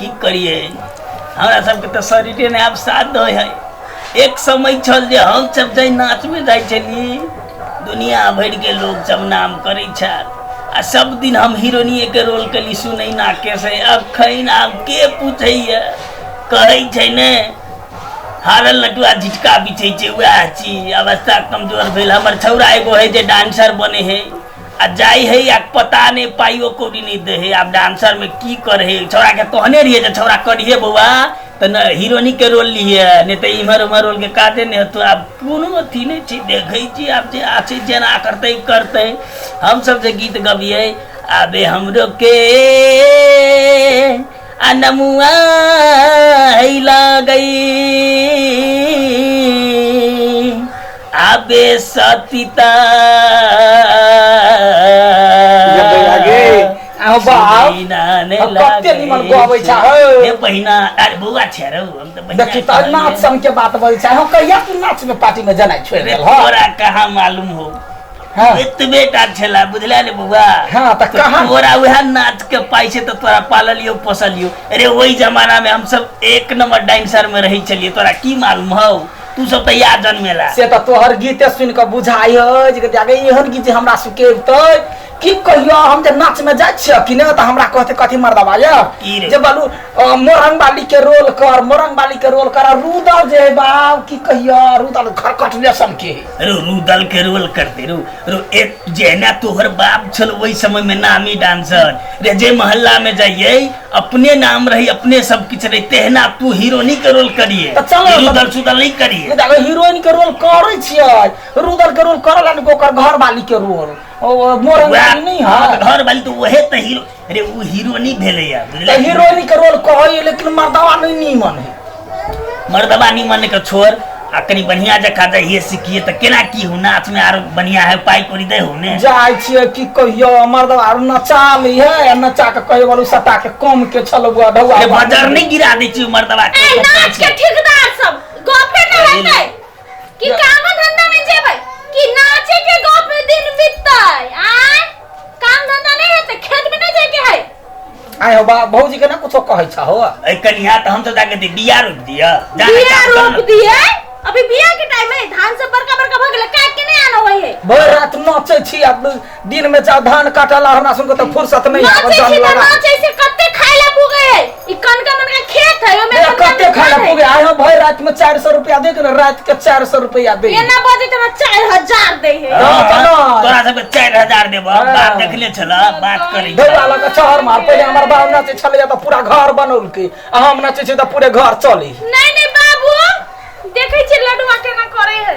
की करिए हमरा सबके तो शरीर ने आप साथ दे है। एक समय छल जे हम सब जाय नाच में जाय छली दुनिया भर के लोग सब नाम करे छल आ सब दिन हम हीरोइनी के रोल कली सुनै ना के से अखन आब के पूछै कहै छै ने हारल नटुआ झिटका बिछै छै वएह चीज अवस्था कमजोर भेल। हमर छौरा एगो है जे डांसर बने है आ जाय है या पता नहीं पाइयो कौड़ी नहीं दे है। अब डांसर में की करे है छौरा के कहने रहिए जे छौरा करिए बउआ तो न हीरोइनी के रोल लिए नहीं तो इमहर उमहर रोल के काटे नहीं तो आप कोनो अथी नहीं छी देखे छी आप जे आछे जेना करते करते हम सब जे गीत गबिए आबे हमरो के अनमुआ लगई आबे सतीता कहा मालूम हो बेटा छला बुझला ने बउआ तोरा वह नाच के पाई से तो तोरा पालियो पोसलियो। अरे वही जमाना में हम सब एक नंबर डांसर में रही चलिए तोरा की मालूम हो तू सब तो याद जन्मेला से तो तोहर गीत सुन के बुझाई एहन गीत हमरा सुकेबते की कहियो हम जे नाच में जाय छियै कि नहीं तो हमरा कहते कथी मर्दबा जे बोलू मोरंग बाली के रोल कर मोरंग बाली के रोल कर रुदल जे बाब की कहियो रुदल खरकट लेसन के रुदल के रोल करते रो एक जेना तोहर बाप छल वही समय में नामी डांसर रे जे मोहल्ला में जाइए अपने नाम रही अपने सब कुछ रही तेहना तू हीरोइनी के रोल करिए रुदल सुदल नहीं करिए हीरोइन के रोल करे छियै रुदल के रोल करला ने ओकर घर वाली के रोल मोरंग बाली नहीं है घर वाली तो वहे त हीरो अरे वो हीरोइनी भेले या तो हीरोइनी के रोल कहै लेकिन मर्दवा नहीं नीमन है मर्दवा नीमन के छोड़ आ कनी बढ़िया जखा जाइए सीखिए तो केना की हो नाच में आरो बढ़िया है पाई कोरी दे हो ने जाय छियै की कहियो मर्दवा आरो नचा ली है नचा के कहे वालू सटा के कम के छलबुआ ढौआ अरे बाजार नहीं गिरा दे छी मर्दवा के नाच के ठेकेदार सब गोफे न रहते कि काम धंधा में जेबै कि नाचे के गोप में दिन बीततै आ काम धंधा नहीं है तो खेत में नहीं जाए के है आय हो बा भौजी के ना कुछो कहै छ हो ए कनिया त हम तो जाके बिया रोप दिया बिया रोप दिए अभी बिया के टाइम में धान से बड़का बड़का भ गेल काट के नहीं आना होय है भर रात नाचै छी अब दिन में जा धान काटला हमरा सुन के तो फुर्सत नहीं आवे जन लगा नाचै से कत्ते खाइला पुगे है ई कनका मनका खेत है ओमे कत्ते खाइला पुगे आय हो भर रात में 400 रुपया दे के रात के 400 रुपया दे एना बजे त 4000 दे है तोरा सब 4000 देबो बात देखले छला बात करी ढोला का चहर मार पहले हमर बाप नाचे छले त पूरा घर बनौल के हम नाचे छी त पूरे घर चली नहीं नहीं बाबू देखै छी लड्डू केना करे है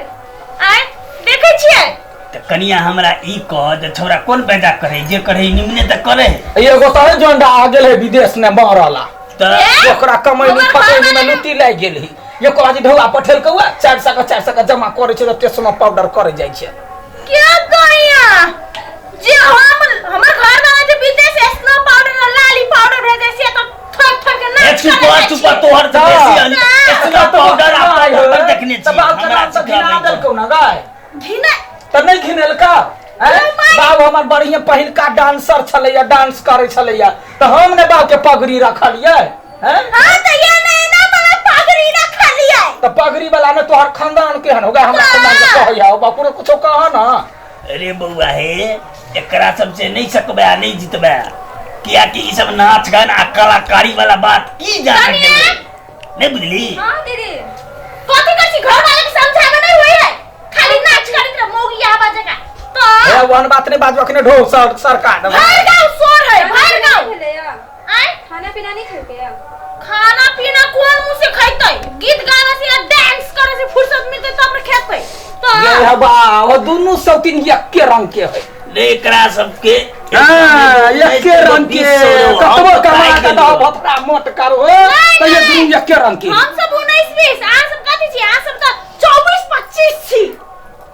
आय देखै छियै त कनिया हमरा ई कह जे छोरा कोन पैदा करे जे करे निमने त करे एगो त है जोंडा आ गेल है विदेश में मरला त ओकरा कमैनी फटैनी में लुटी लाग गेल है ये कहजी ढौआ पठेल के 400 का जमा करे छै त टेस्ट में पाउडर करे जाय छै क्या कहिया जे हमर घर वाला जे विदेश स्नो पाउडर लाली पाउडर भेजे से त ठक ठक के नाच चुप तोहर त बेसी स्नो पाउडर आप देखने छी हमरा त घिना देल को ना गाय घिना त नहीं घिनेल का बाब हमर बढ़िया पहिलका डांसर छलैया डांस करे छलैया त हम ने बाप के पगड़ी रखलिए हैं हां त ये नहीं ना बड़ा पगड़ी रखलिए त पगड़ी वाला में तोहर खानदान केहन होगा हमरा खानदान के कहया बापू ने कुछो कहा ना अरे बउआ हे एकरा सबसे नहीं सकबे नहीं जितबे किया कि ई सब नाच गान आ कलाकारी वाला बात की जान के नहीं बुझली हां दीदी कथि करछि घर वाले के समझावे नहीं होय है खाली नाच करित रह मोगी आवाज का तो ए वन बात नहीं बाजवा के ढो सरकार भर गांव सोर है भर गांव आय खाना पीना नहीं खाके खाना पीना कौन मुंह से खैतै गीत गाना से डांस करे से फुर्सत मिलते तब खेतै तो ये बा वो दोनों सब तीन के रंग के है लेकरा सबके के रंग के कतबो कमा के दो भतरा मोट करो तो ये दुनु के रंग के हम सब 19-20 आ सब कथि छी आ सब त 24-25 छी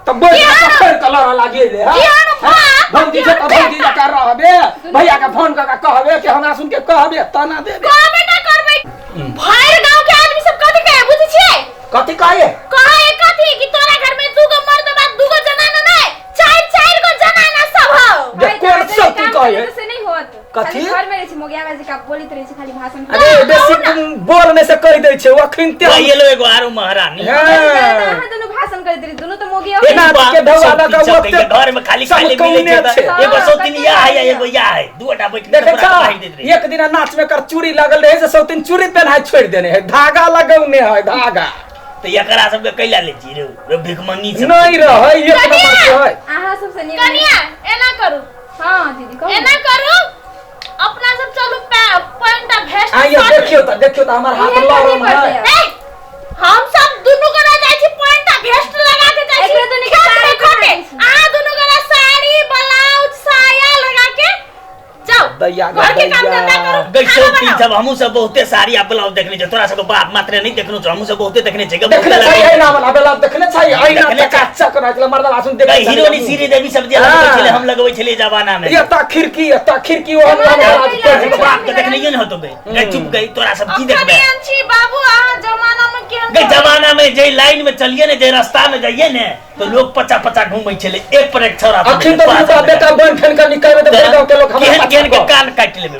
तब बोल कफर कलर लागे ले हां भौजी से भौजी का रहबे भैया का फोन का कहबे कि हमरा सुन के कहबे तना दे कहबे ना करबे भर गांव के आदमी सब कथि कहे बुझी छी कथि कहे कथि कि तोरा घर में दूगो मर्द बा दूगो जनाना नहीं चार गो जनाना सब हो कौन सब तू कहे से नहीं होत कथि घर में रही मोगिया बाजी का बोलित रहे छी खाली भाषण। अरे बेसी तुम बोलने से कह दै छै अखन ते ये लो एगो आरो महारानी हां दोनों भाषण करैत रही दोनों तो मोगिया एना के ढौआ लगा ओते घर में खाली खाली मिले छै एगो सौतिनिया है एगो या है दुटा बैठ के देखे बड़ा बाहिर देत रहे एक दिन नाच में कर चूड़ी लगल रहे से सौतिन चूड़ी पहनाय छोड़ देने है धागा लगौने है धागा तो एकरा सब के कैला ले छी रे भिखमंगी सब नहीं रह एक नंबर के है आहा सबसे नियम कनिया एना करू। हां दीदी कहू एना करू अपना सब चलू पॉइंट भेस्ट आ ये देखियो त हमर हाथ लड़म है हम सब दुनु गोरा जाय छी पॉइंट भेस्ट लगा के जाय छी दुनु के साड़ी खोटे आ दुनु गोरा साड़ी ब्लाउज साया लगा के जाओ दैया घर के काम धंधा करो गैसो ती जब हमहु सब बहुते साड़ी आ ब्लाउज देखने छ तोरा सब बात मात्र नहीं देखनो छ हमहु सब बहुते देखने छ देखने छै ना वाला ब्लाउज देखने छै आई ना कच्चा करा छला मर्दा भाषण देख हीरोनी श्री देवी सब जे लगबै छले हम लगबै छले जमाना में ये ता खिड़की वो हम बात के देखने न होतो बे चुप गई तोरा सब की देखबे छी बाबू आ जमाना में केहन गई जमाना में जे लाइन में चलिए ने जे रास्ता में जाइए ने तो लोग 50-50 घूमै छले एक पर एक छोरा अखन तो बेटा बन ठन का निकलबे तो गांव के लोग हमरा केन के कान काट लेबे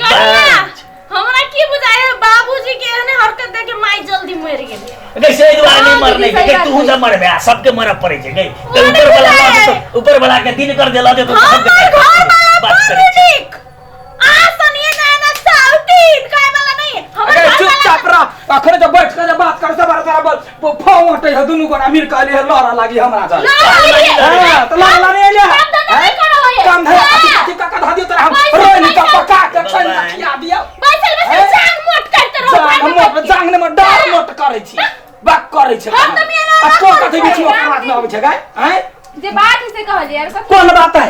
हमरा की बुझाय बाबूजी के एहने हरकत देख के माई जल्दी मर गेल गई से दुआ नहीं मरने के तू जा मरबे सबके मर पड़े छै गई तो ऊपर वाला के दिन कर देला तो सब बात करे आ सनिए ना साउटीन काय वाला नहीं अरे चुपचाप रह अखरे जब बैठ के बात कर सब बराबर फोन उठे है दुनु गोरा मिल के ले लड़ा लागी हमरा जा हां तो लड़ा नहीं ले काम धरा का धा दियो तोरा हम रोई निकल पका के छन खिया दियो बैसल जांग मोट करते रहो जांग ने डर मोट करे छी बात करे छै आ को कथि बीच में बात में आबै छै गाय हैं जे बात से कहल यार कौन बात है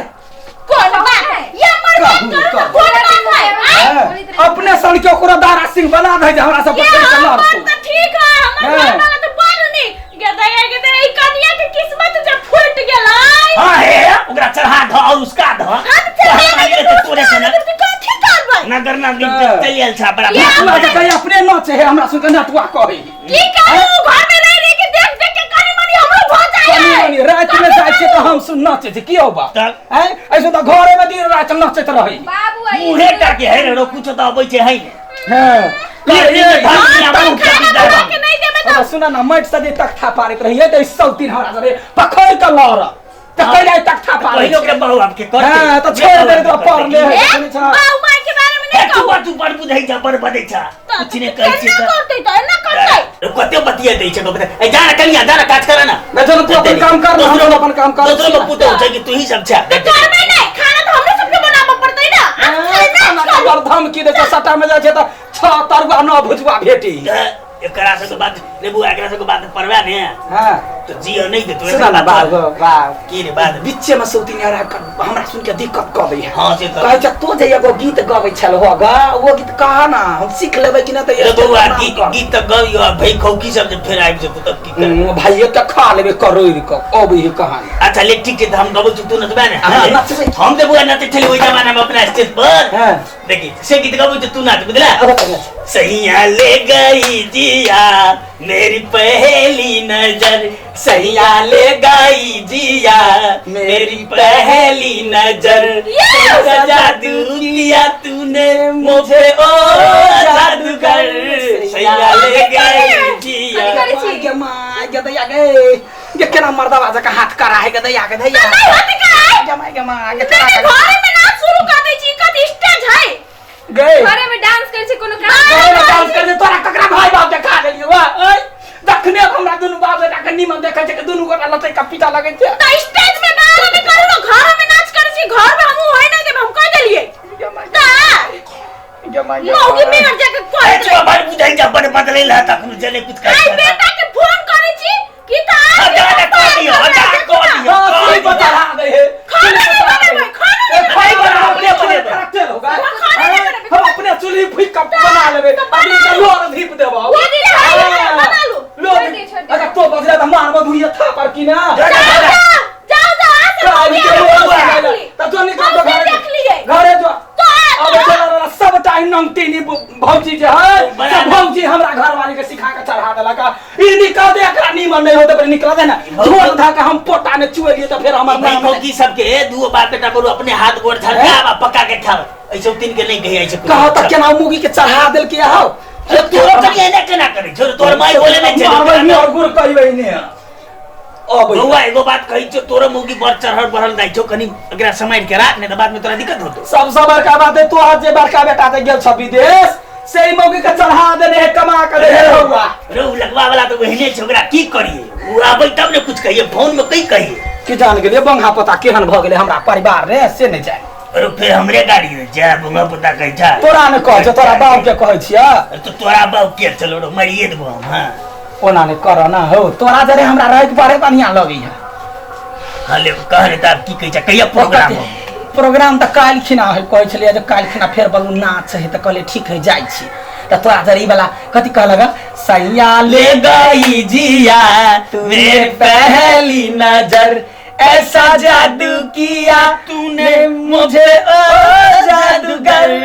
ये मर कौन बात है अपने सन के ओकरा दारा सिंह बना दे जे हमरा सब बच्चे के लड़ तो ठीक है हमर घर वाला तो बड़ नहीं गदे ई कनिया के किस्मत जब फूट गेलै हां हे ओकरा चढ़ा ध और उसका ध तोरे से ना कथि करबै नगर ना चलियल छ बड़ा कहीं अपने नाच है हमरा सुन के नटवा कहे की करू घर में रह रह के देख देख के कनी मनी हमरो भ जाय कनी रात में जाय छै तो हम सुन नाचे छी की होबा हैं ऐसे तो घरे में दिन रात नाचत रही बाबू आई मुहे टाके है रे कुछ तो अबै छै है हां ये धनिया बहुत के नहीं देबे तो सुना ना मट सदी तख्ता पारित रही है तो सौतीन हमरा रे पखड़ के लड़ त कैला तख्ता पारे लोग के बहु आपके करते हां तो छोड़ दे तो पर ले बाऊ माई के बारे में नहीं कहू तू पर बुझै छ पर बदै छ कुछ ने कहै छै करते तो ना करते कते बतिया दै छ बता ए जा कलिया जा काज कर ना मैं तो तू अपन काम कर हम अपन काम कर दूसरे को पूछो छै कि तू ही सब छ तो करबे नहीं खाना तो हमरे सबके बनाबे पड़तै ना खाना का धमकी दे सटा में जाय छै त छ तरुआ न भुजवा भेटी एकरा से बात लेबू एकरा से बात परवा ने हां तो जियो नहीं दे तो सुना ना बात की रे बात बीचे में सौतीन यार हमरा सुन के दिक्कत क दै है हां से तो कहै छ तो जे एगो गीत गाबै छल होगा वो गीत कहा ना हम सीख लेबै कि ना त ये बउआ गीत त गइयो भाई खौकी सब जे फेर आबि जतो तब की कर भाई त खा लेबे करोड़ क अबै है कहानी अच्छा ले ठीक छै हम गबो तू नचबा ने नचबै हम त बुआ नचै छली ओइ जमाना में अपना स्टेज पर हां देखी से गीत गबो तू नाच बुझला अब तक सैया ले गई जिया मेरी पहली नजर सैया ले गई जिया मेरी पहली नजर कैसा जादू किया तूने मुझे ओ जादूगर सैया ले गई जिया के मां के दया गे ये केना मर्दा बाजा का हाथ करा है के दया के दया नहीं होत का जमाई के मां के घर में नाच शुरू कर दै छी कत स्टेज है गए घरे में डांस कर छी कोनो डांस कर तोरा ककरा भाई बाप देखा देलियो वा ओए दखने हमरा दुनु बाप बेटा के निमन देखै छै के दुनु गोटा लतै का पीटा लगै छै त स्टेज में बाहर में करू न घर में नाच कर छी घर में हमहु होय नै देब हम कह देलिए जमाई मौगी में जाके ए जो बार बुझाई जा बड़ बदले ला तक जने कुछ कर आई बेटा के फोन करे छी कि त हटा को दियो कोई बता दे है खाना नहीं बनेबै खाना भाई बना अपने बने होगा हम अपने चुल्ही फूक के बना लेबे अभी तो लोर धीप देबो बना लो लो अगर तो बजरा त मार मधुइया था पर की ना जाओ तो तो निकल तो घरे जो अब चला सब टाइम नंगटीनी भौजी जे है सब भौजी हमरा घर वाली के सिखा के चढ़ा देला का ई निकल दे एकरा निमन नहीं होते पर निकल दे ना झोल धा के हम पोटा ने चुए लिए तो फिर हमर भाई नाम मौकी सबके दुओ बाप बेटा करू अपने हाथ गोड़ झलका पक्का के खाओ ऐसे तीन के नहीं कही ऐसे कहो त केना मुगी के चढ़ा देल के हो अरे तोरो कनी एने केना करे छोर तोर माई बोले नहीं मारबई और गुर कहबै ने ओ बउआ एगो बात कहि छो तोरो मुगी बर चढ़ल बढ़ल जाई छो कनी एकरा समाज के राख ने त बाद में तोरा दिक्कत होतो सबसे बड़का बात है तो आज जे बड़का बेटा ते गेल छ विदेश से मुगी के चढ़ा देने कमा के दे हुआ रो लगवा वाला तो वहने छोकरा की करिए उ आबै तब ने कुछ कहिए फोन में कई कहिए कि जान गेलिए बंगा पता केहन भ गेले हमरा परिवार रे से नहीं जाए अरे फिर हमरे गाड़ी है जा बंगा पता कहि जा तोरा ने कह जो तोरा बाप के कहै छिया तो तोरा बाप के चलो रो मरिए देबो हम हां ओना ने कर ना हो तोरा जरे हमरा रह के बड़े बढ़िया लगई है हाले कहले त की कहि जा कहिया प्रोग्राम त काल खिना है कहै छलिए जे काल खिना फेर बलू नाच है त कहले ठीक है जाई छी त तोरा जरी वाला कथि कह लगा सैया ले गई जिया मेरे पहली नजर ऐसा जादू किया तूने मुझे ओ जादूगर